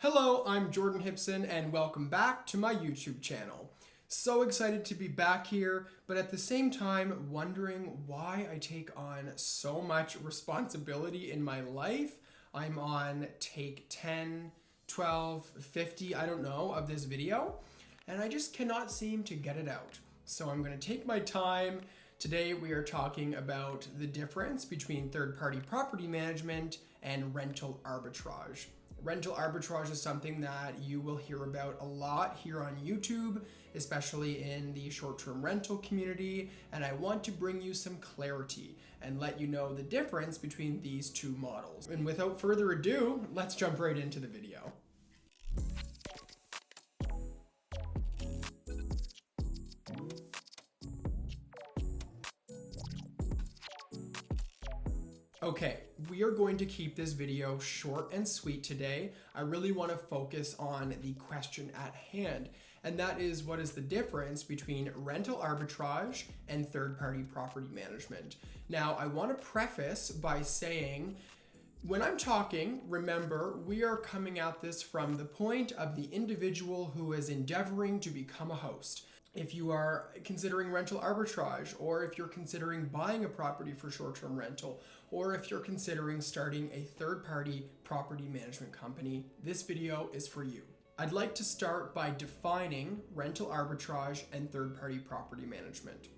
Hello, I'm Jordan Hipson and welcome back to my YouTube channel. So excited to be back here, but at the same time wondering why I take on so much responsibility in my life. I'm on take 10, 12, 50, I don't know, of this video, and I just cannot seem to get it out. So I'm going to take my time. Today we are talking about the difference between third-party property management and rental arbitrage. Rental arbitrage is something that you will hear about a lot here on YouTube, especially in the short-term rental community, and I want to bring you some clarity and let you know the difference between these two models. And without further ado, let's jump right into the video. Okay, we are going to keep this video short and sweet today. I really want to focus on the question at hand, and that is, what is the difference between rental arbitrage and third-party property management? Now, I want to preface by saying, when I'm talking, remember, we are coming at this from the point of the individual who is endeavoring to become a host. If you are considering rental arbitrage, or if you're considering buying a property for short-term rental, or if you're considering starting a third-party property management company, this video is for you. I'd like to start by defining rental arbitrage and third-party property management.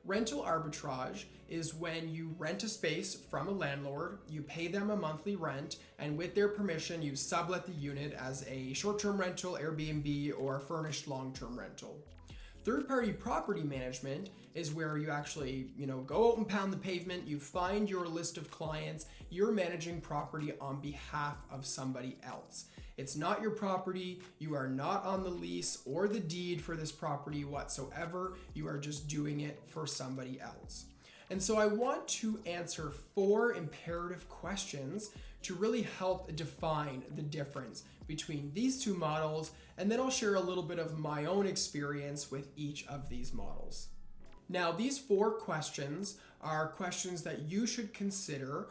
Rental arbitrage is when you rent a space from a landlord, you pay them a monthly rent, and with their permission, you sublet the unit as a short-term rental, Airbnb, or furnished long-term rental. Third-party property management is where you actually, go out and pound the pavement, you find your list of clients, you're managing property on behalf of somebody else. It's not your property, you are not on the lease or the deed for this property whatsoever, you are just doing it for somebody else. And so I want to answer 4 imperative questions to really help define the difference between these two models, and then I'll share a little bit of my own experience with each of these models. Now, these 4 questions are questions that you should consider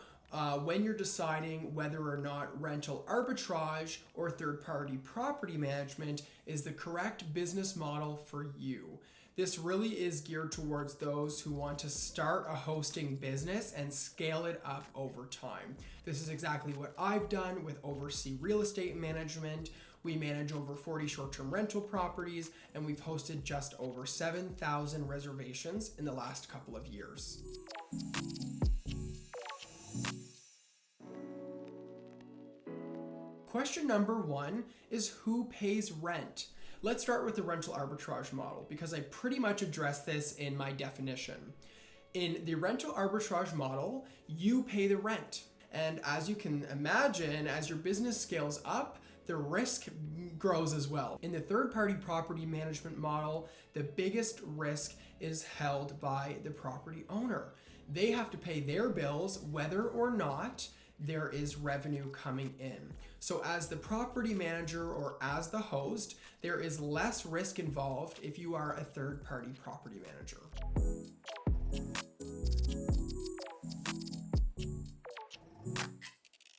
when you're deciding whether or not rental arbitrage or third-party property management is the correct business model for you. This really is geared towards those who want to start a hosting business and scale it up over time. This is exactly what I've done with Oversea Real Estate Management. We manage over 40 short-term rental properties, and we've hosted just over 7,000 reservations in the last couple of years. Question number 1 is, who pays rent? Let's start with the rental arbitrage model, because I pretty much addressed this in my definition. In the rental arbitrage model, you pay the rent. And as you can imagine, as your business scales up, the risk grows as well. In the third-party property management model, the biggest risk is held by the property owner. They have to pay their bills whether or not there is revenue coming in. So as the property manager or as the host, there is less risk involved if you are a third-party property manager.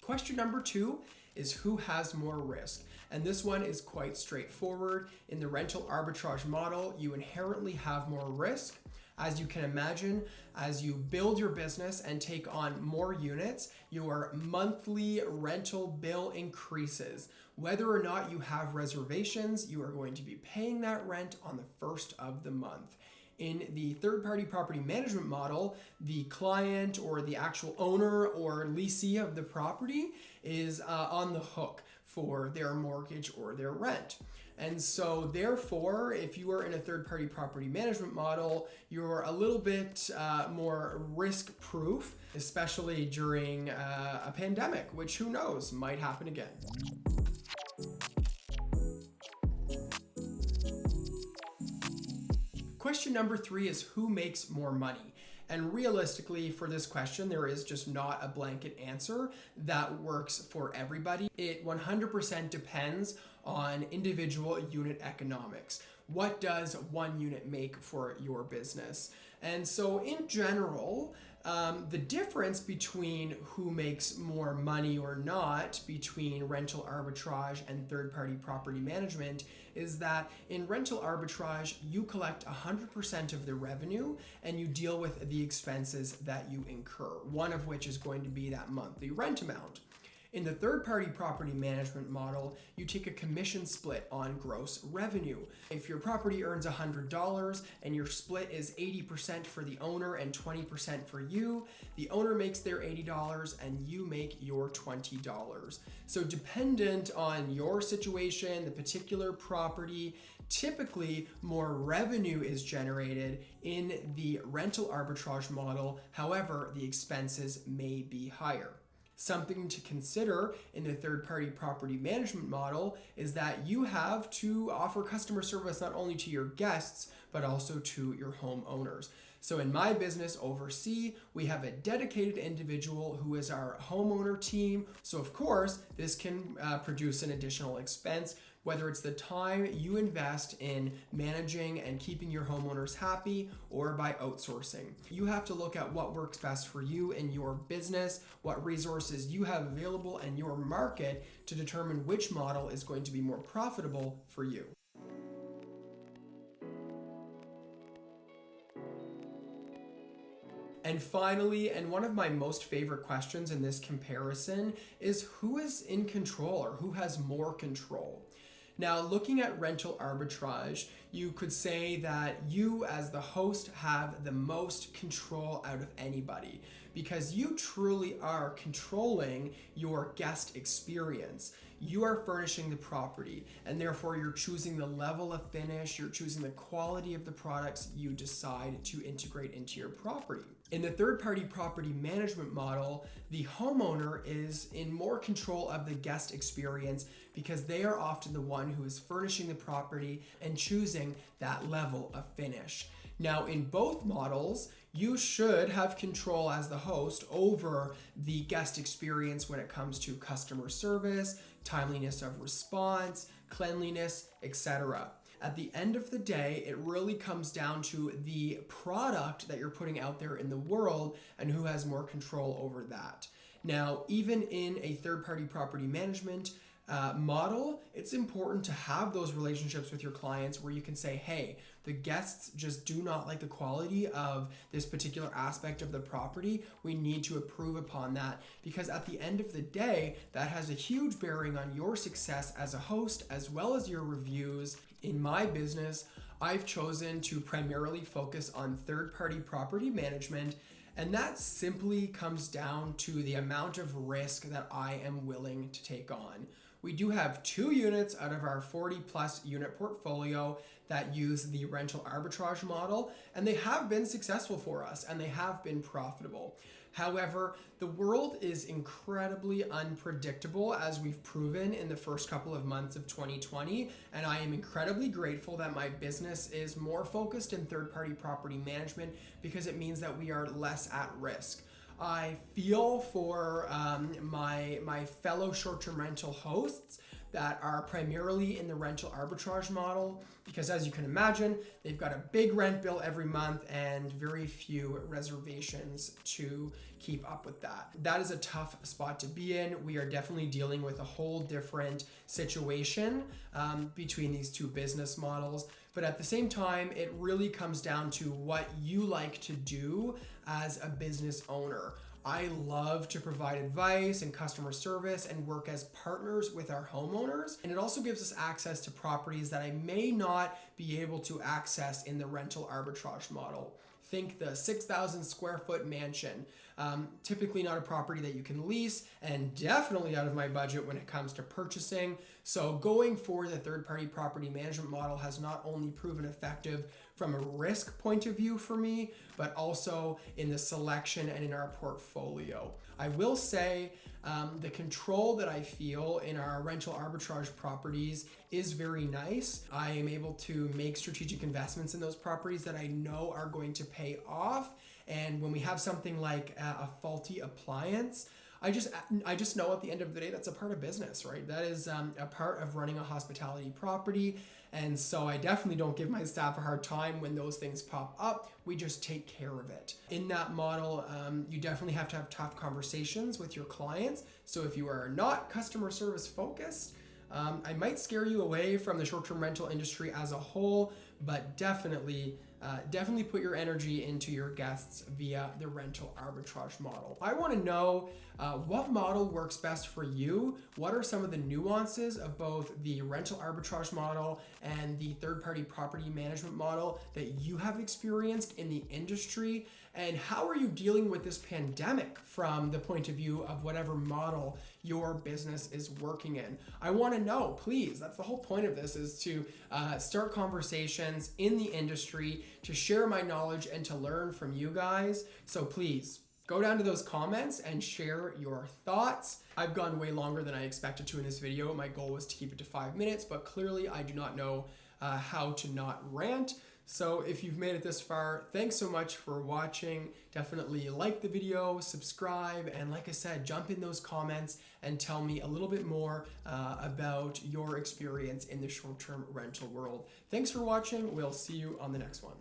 Question number 2 is, who has more risk? And this one is quite straightforward. In the rental arbitrage model, you inherently have more risk. As you can imagine, as you build your business and take on more units, your monthly rental bill increases. Whether or not you have reservations, you are going to be paying that rent on the first of the month. In the third-party property management model, the client or the actual owner or leasee of the property is on the hook for their mortgage or their rent. And so therefore, if you are in a third-party property management model, you're a little bit more risk-proof, especially during a pandemic, which, who knows, might happen again. Question number 3 is, who makes more money? And realistically, for this question, there is just not a blanket answer that works for everybody. It 100% depends on individual unit economics. What does one unit make for your business? And so in general, The difference between who makes more money or not between rental arbitrage and third-party property management is that in rental arbitrage, you collect 100% of the revenue and you deal with the expenses that you incur, one of which is going to be that monthly rent amount. In the third-party property management model, you take a commission split on gross revenue. If your property earns $100 and your split is 80% for the owner and 20% for you, the owner makes their $80 and you make your $20. So dependent on your situation, the particular property, typically more revenue is generated in the rental arbitrage model. However, the expenses may be higher. Something to consider in the third-party property management model is that you have to offer customer service not only to your guests, but also to your homeowners. So in my business overseas, we have a dedicated individual who is our homeowner team. So of course, this can produce an additional expense, whether it's the time you invest in managing and keeping your homeowners happy or by outsourcing. You have to look at what works best for you in your business, what resources you have available in your market to determine which model is going to be more profitable for you. And finally, and one of my most favorite questions in this comparison is who is in control or who has more control? Now, looking at rental arbitrage, you could say that you as the host have the most control out of anybody because you truly are controlling your guest experience. You are furnishing the property and therefore you're choosing the level of finish, you're choosing the quality of the products you decide to integrate into your property. In the third-party property management model, the homeowner is in more control of the guest experience because they are often the one who is furnishing the property and choosing that level of finish. Now, in both models, you should have control as the host over the guest experience when it comes to customer service, timeliness of response, cleanliness, etc. At the end of the day, it really comes down to the product that you're putting out there in the world and who has more control over that. Now, even in a third-party property management model, it's important to have those relationships with your clients where you can say, hey, the guests just do not like the quality of this particular aspect of the property. We need to improve upon that because at the end of the day, that has a huge bearing on your success as a host as well as your reviews. In my business, I've chosen to primarily focus on third-party property management, and that simply comes down to the amount of risk that I am willing to take on. We do have 2 units out of our 40+ unit portfolio that use the rental arbitrage model, and they have been successful for us and they have been profitable. However, the world is incredibly unpredictable, as we've proven in the first couple of months of 2020, and I am incredibly grateful that my business is more focused in third-party property management because it means that we are less at risk. I feel for my fellow short-term rental hosts that are primarily in the rental arbitrage model because, as you can imagine, they've got a big rent bill every month and very few reservations to keep up with that. That is a tough spot to be in. We are definitely dealing with a whole different situation between these 2 business models. But at the same time, it really comes down to what you like to do as a business owner. I love to provide advice and customer service and work as partners with our homeowners. And it also gives us access to properties that I may not be able to access in the rental arbitrage model. Think the 6,000 square foot mansion. Typically not a property that you can lease and definitely out of my budget when it comes to purchasing. So going for the third-party property management model has not only proven effective from a risk point of view for me, but also in the selection and in our portfolio. I will say the control that I feel in our rental arbitrage properties is very nice. I am able to make strategic investments in those properties that I know are going to pay off. And when we have something like a faulty appliance, I just know at the end of the day, that's a part of business, right? That is a part of running a hospitality property. And so I definitely don't give my staff a hard time when those things pop up. We just take care of it. In that model, you definitely have to have tough conversations with your clients. So if you are not customer service focused, I might scare you away from the short-term rental industry as a whole, but definitely put your energy into your guests via the rental arbitrage model. I want to know what model works best for you. What are some of the nuances of both the rental arbitrage model and the third-party property management model that you have experienced in the industry? And how are you dealing with this pandemic from the point of view of whatever model your business is working in? I want to know, please. That's the whole point of this, is to start conversations in the industry, to share my knowledge and to learn from you guys. So please go down to those comments and share your thoughts. I've gone way longer than I expected to in this video. My goal was to keep it to 5 minutes, but clearly I do not know how to not rant. So if you've made it this far, thanks so much for watching. Definitely like the video, subscribe, and like I said, jump in those comments and tell me a little bit more about your experience in the short-term rental world. Thanks for watching. We'll see you on the next one.